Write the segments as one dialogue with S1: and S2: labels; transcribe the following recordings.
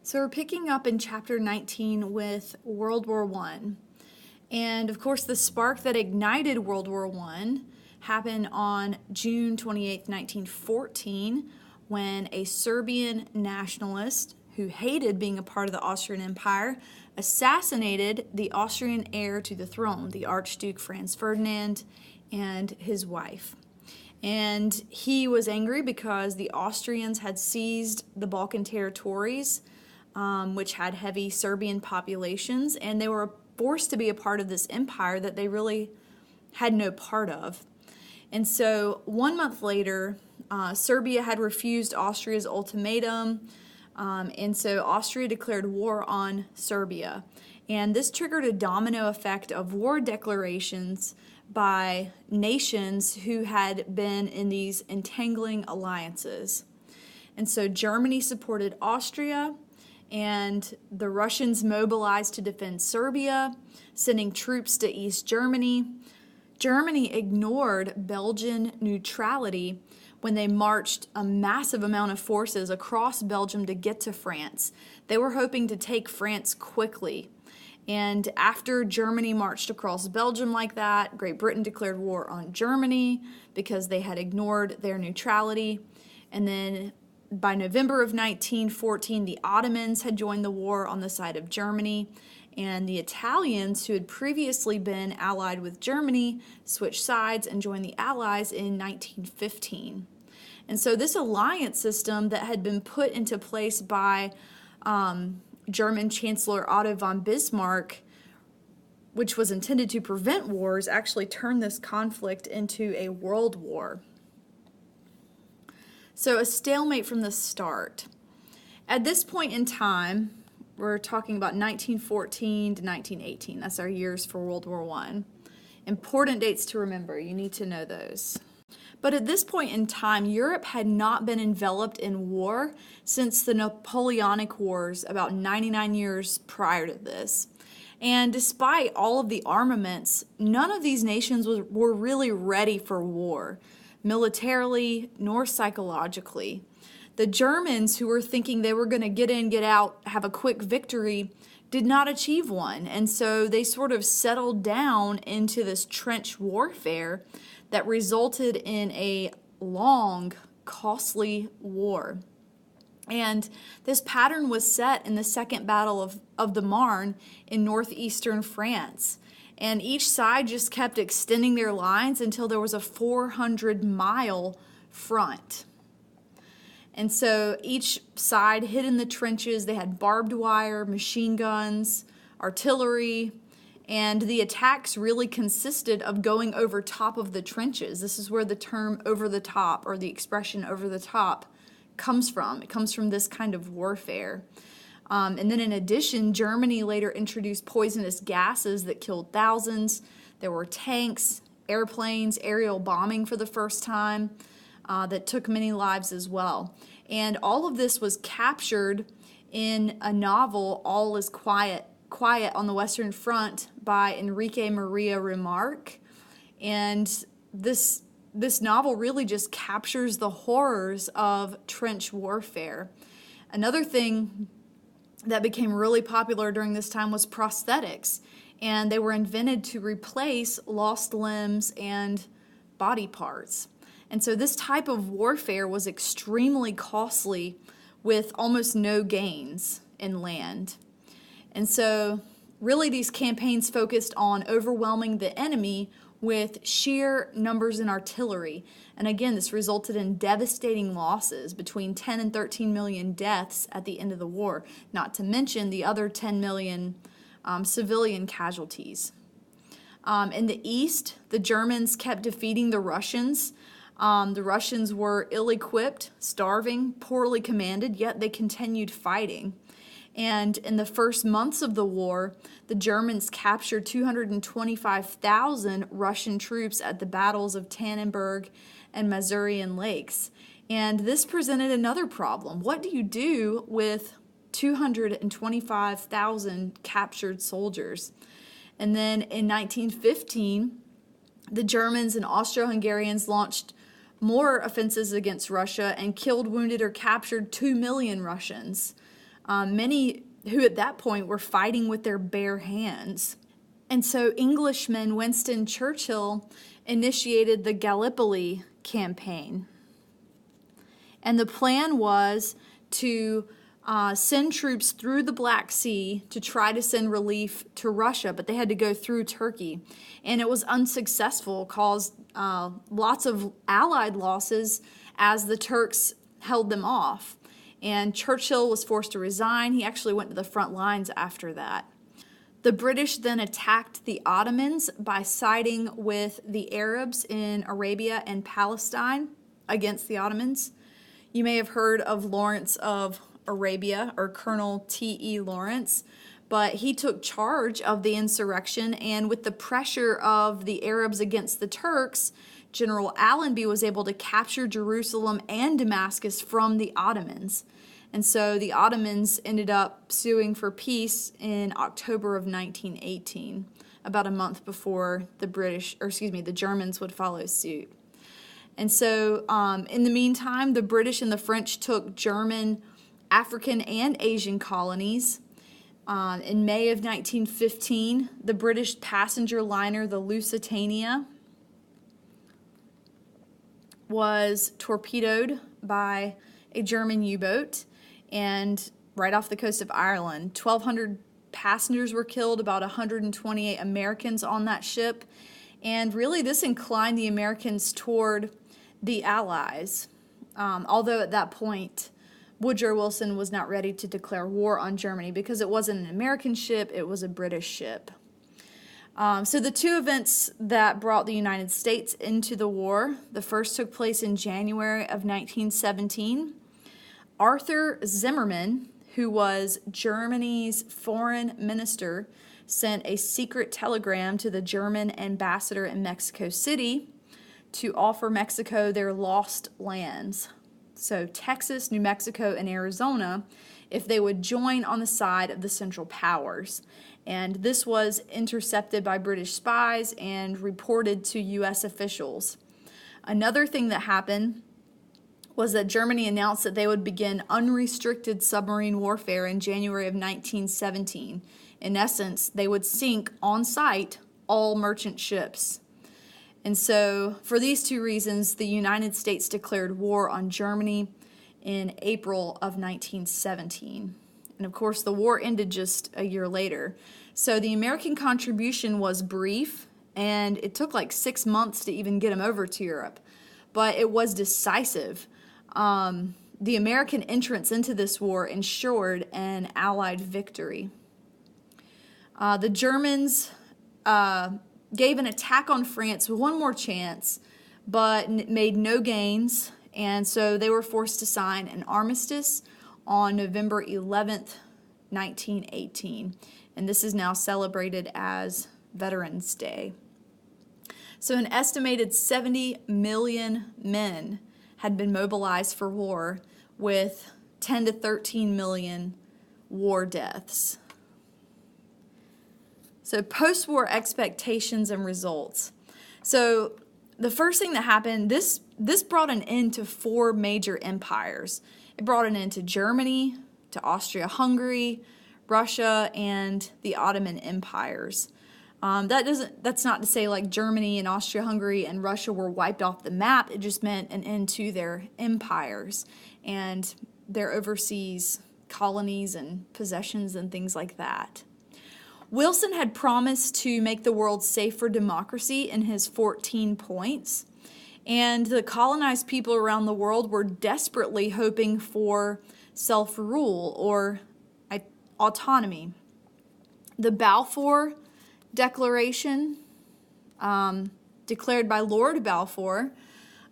S1: So we're picking up in chapter 19 with World War I. And of course, the spark that ignited World War I happened on June 28, 1914, when a Serbian nationalist who hated being a part of the Austrian Empire assassinated the Austrian heir to the throne, the Archduke Franz Ferdinand, and his wife. And he was angry because the Austrians had seized the Balkan territories, which had heavy Serbian populations, and they were forced to be a part of this empire that they really had no part of. And so 1 month later, Serbia had refused Austria's ultimatum, and so Austria declared war on Serbia. And this triggered a domino effect of war declarations by nations who had been in these entangling alliances. And so Germany supported Austria, and the Russians mobilized to defend Serbia, sending troops to East Germany. Germany ignored Belgian neutrality when they marched a massive amount of forces across Belgium to get to France. They were hoping to take France quickly. And after Germany marched across Belgium like that, Great Britain declared war on Germany because they had ignored their neutrality. And then by November of 1914, the Ottomans had joined the war on the side of Germany, and the Italians, who had previously been allied with Germany, switched sides and joined the Allies in 1915. And so this alliance system that had been put into place by German Chancellor Otto von Bismarck, which was intended to prevent wars, actually turned this conflict into a world war. So a stalemate from the start. At this point in time, we're talking about 1914 to 1918. That's our years for World War I. Important dates to remember. You need to know those. But at this point in time, Europe had not been enveloped in war since the Napoleonic Wars about 99 years prior to this. And despite all of the armaments, none of these nations were really ready for war, militarily nor psychologically. The Germans, who were thinking they were going to get in, get out, have a quick victory, did not achieve one. And so they sort of settled down into this trench warfare that resulted in a long, costly war. And this pattern was set in the Second Battle of the Marne in northeastern France. And each side just kept extending their lines until there was a 400-mile front. And so each side hid in the trenches. They had barbed wire, machine guns, artillery, and the attacks really consisted of going over top of the trenches. This is where the term over the top, or the expression over the top, comes from. It comes from this kind of warfare. And then in addition, Germany later introduced poisonous gases that killed thousands. There were tanks, airplanes, aerial bombing for the first time that took many lives as well. And all of this was captured in a novel, All is Quiet on the Western Front by Enrique Maria Remarque. And this novel really just captures the horrors of trench warfare. Another thing that became really popular during this time was prosthetics, and they were invented to replace lost limbs and body parts. And so this type of warfare was extremely costly with almost no gains in land. And so really these campaigns focused on overwhelming the enemy with sheer numbers in artillery. And again, this resulted in devastating losses, between 10 and 13 million deaths at the end of the war, not to mention the other 10 million civilian casualties. In the east, the Germans kept defeating the Russians. The Russians were ill-equipped, starving, poorly commanded, yet they continued fighting. And in the first months of the war, the Germans captured 225,000 Russian troops at the battles of Tannenberg and Masurian Lakes. And this presented another problem. What do you do with 225,000 captured soldiers? And then in 1915, the Germans and Austro-Hungarians launched more offensives against Russia and killed, wounded, or captured 2 million Russians. many who at that point were fighting with their bare hands. And so Englishman Winston Churchill initiated the Gallipoli campaign. And the plan was to send troops through the Black Sea to try to send relief to Russia, but they had to go through Turkey. And it was unsuccessful, caused lots of Allied losses as the Turks held them off. And Churchill was forced to resign. He actually went to the front lines after that. The British then attacked the Ottomans by siding with the Arabs in Arabia and Palestine against the Ottomans. You may have heard of Lawrence of Arabia, or Colonel T.E. Lawrence, but he took charge of the insurrection, and with the pressure of the Arabs against the Turks, General Allenby was able to capture Jerusalem and Damascus from the Ottomans. And so the Ottomans ended up suing for peace in October of 1918, about a month before the Germans would follow suit. And so in the meantime, the British and the French took German, African, and Asian colonies. In May of 1915, the British passenger liner, the Lusitania, was torpedoed by a German U-boat and right off the coast of Ireland. 1,200 passengers were killed, about 128 Americans on that ship. And really this inclined the Americans toward the Allies, although at that point Woodrow Wilson was not ready to declare war on Germany because it wasn't an American ship, it was a British ship. So the two events that brought the United States into the war, the first took place in January of 1917. Arthur Zimmermann, who was Germany's foreign minister, sent a secret telegram to the German ambassador in Mexico City to offer Mexico their lost lands. So Texas, New Mexico, and Arizona, if they would join on the side of the Central Powers. And this was intercepted by British spies and reported to U.S. officials. Another thing that happened was that Germany announced that they would begin unrestricted submarine warfare in January of 1917. In essence, they would sink on sight all merchant ships. And so, for these two reasons, the United States declared war on Germany in April of 1917. And of course, the war ended just a year later. So the American contribution was brief, and it took like 6 months to even get them over to Europe. But it was decisive. The American entrance into this war ensured an Allied victory. The Germans gave an attack on France one more chance, but made no gains, and so they were forced to sign an armistice on November 11th, 1918, and this is now celebrated as Veterans Day. So an estimated 70 million men had been mobilized for war, with 10 to 13 million war deaths. So post-war expectations and results. So the first thing that happened, this brought an end to 4 major empires. It brought an end to Germany, to Austria-Hungary, Russia, and the Ottoman empires. That's not to say like Germany and Austria-Hungary and Russia were wiped off the map. It just meant an end to their empires and their overseas colonies and possessions and things like that. Wilson had promised to make the world safe for democracy in his 14 points, and the colonized people around the world were desperately hoping for self-rule or autonomy. The Balfour Declaration, declared by Lord Balfour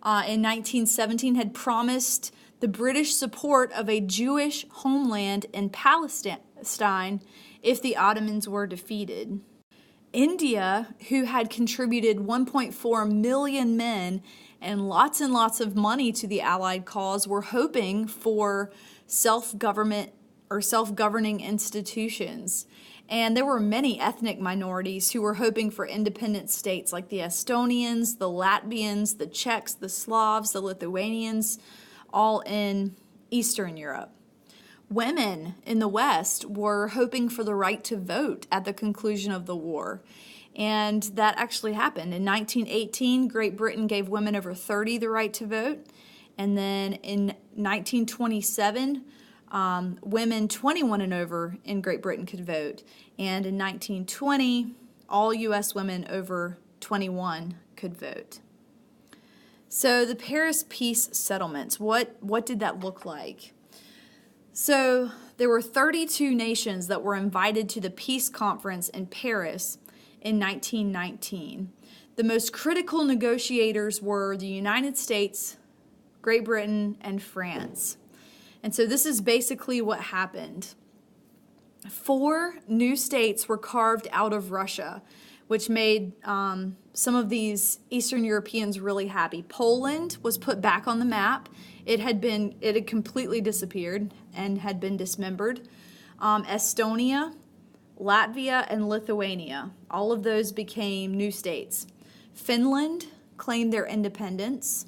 S1: in 1917, had promised the British support of a Jewish homeland in Palestine if the Ottomans were defeated. India, who had contributed 1.4 million men and lots of money to the Allied cause, were hoping for self-government or self-governing institutions. And there were many ethnic minorities who were hoping for independent states like the Estonians, the Latvians, the Czechs, the Slavs, the Lithuanians, all in Eastern Europe. women in the West were hoping for the right to vote at the conclusion of the war. And that actually happened. In 1918, Great Britain gave women over 30 the right to vote. And then in 1927, women 21 and over in Great Britain could vote. And in 1920, all U.S. women over 21 could vote. So the Paris Peace Settlements, what did that look like? So there were 32 nations that were invited to the peace conference in Paris in 1919. The most critical negotiators were the United States, Great Britain, and France. And so this is basically what happened. 4 new states were carved out of Russia, which made some of these Eastern Europeans really happy. Poland was put back on the map. It had completely disappeared and had been dismembered. Estonia, Latvia, and Lithuania, all of those became new states. Finland claimed their independence.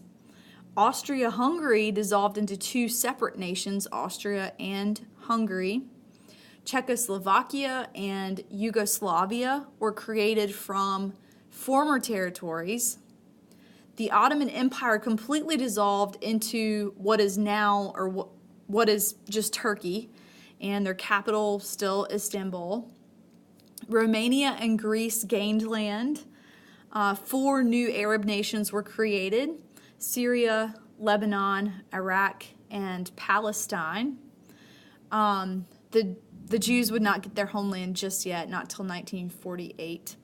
S1: Austria-Hungary dissolved into 2 separate nations, Austria and Hungary. Czechoslovakia and Yugoslavia were created from former territories. The Ottoman Empire completely dissolved into what is now, or what is just Turkey, and their capital still Istanbul. Romania and Greece gained land. 4 new Arab nations were created: Syria, Lebanon, Iraq, and Palestine. The Jews would not get their homeland just yet, not till 1948.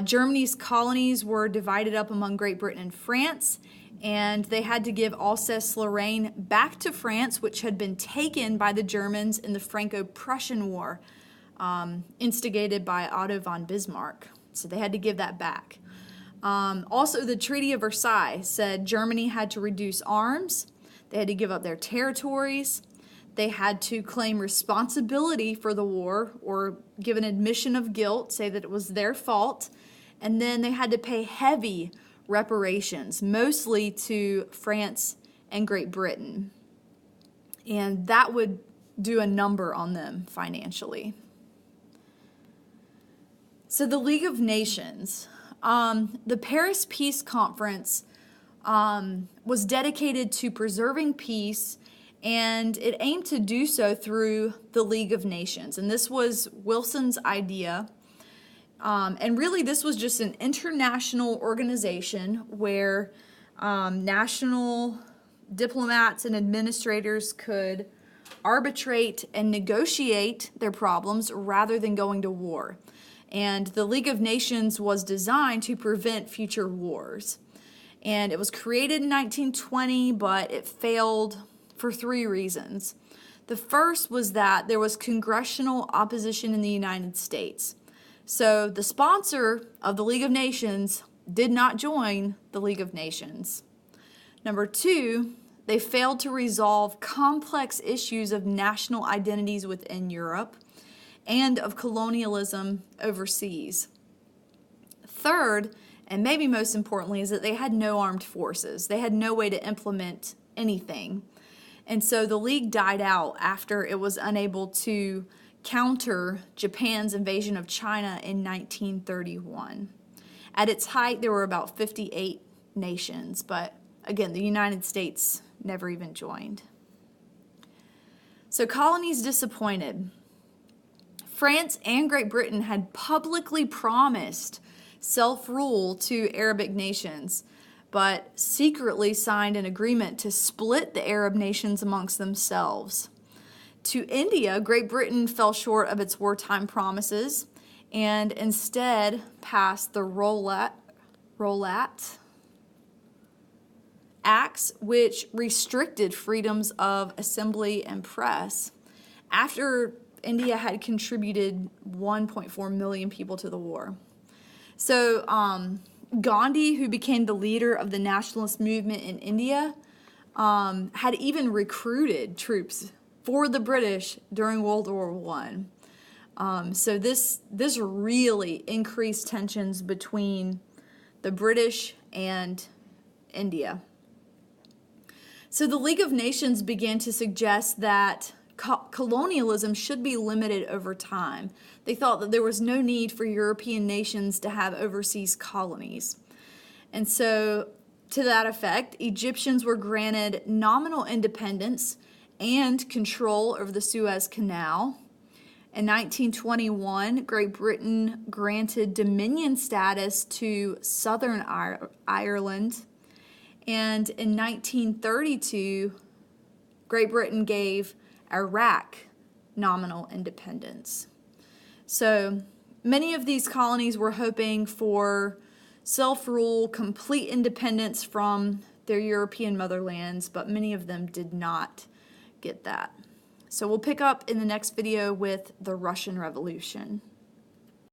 S1: Germany's colonies were divided up among Great Britain and France, and they had to give Alsace-Lorraine back to France, which had been taken by the Germans in the Franco-Prussian War, instigated by Otto von Bismarck. So they had to give that back. Also, the Treaty of Versailles said Germany had to reduce arms, they had to give up their territories, they had to claim responsibility for the war or give an admission of guilt, say that it was their fault, and then they had to pay heavy reparations, mostly to France and Great Britain. And that would do a number on them financially. So the League of Nations, the Paris Peace Conference was dedicated to preserving peace, and it aimed to do so through the League of Nations. And this was Wilson's idea. And really, this was just an international organization where national diplomats and administrators could arbitrate and negotiate their problems rather than going to war. And the League of Nations was designed to prevent future wars. And it was created in 1920, but it failed for 3 reasons. The first was that there was congressional opposition in the United States. So the sponsor of the League of Nations did not join the League of Nations. Number 2, they failed to resolve complex issues of national identities within Europe and of colonialism overseas. Third, and maybe most importantly, is that they had no armed forces. They had no way to implement anything. And so the League died out after it was unable to counter Japan's invasion of China in 1931. At its height, there were about 58 nations, but again, the United States never even joined. So colonies disappointed. France and Great Britain had publicly promised self-rule to Arabic nations, but secretly signed an agreement to split the Arab nations amongst themselves. To India, Great Britain fell short of its wartime promises and instead passed the Rowlatt Acts, which restricted freedoms of assembly and press after India had contributed 1.4 million people to the war. So Gandhi, who became the leader of the nationalist movement in India, had even recruited troops for the British during World War I. So this really increased tensions between the British and India. So the League of Nations began to suggest that colonialism should be limited over time. They thought that there was no need for European nations to have overseas colonies. And so, to that effect, Egyptians were granted nominal independence and control over the Suez Canal. In 1921, Great Britain granted dominion status to Southern Ireland. And in 1932, Great Britain gave Iraq nominal independence. So many of these colonies were hoping for self-rule, complete independence from their European motherlands, but many of them did not get that. So we'll pick up in the next video with the Russian Revolution.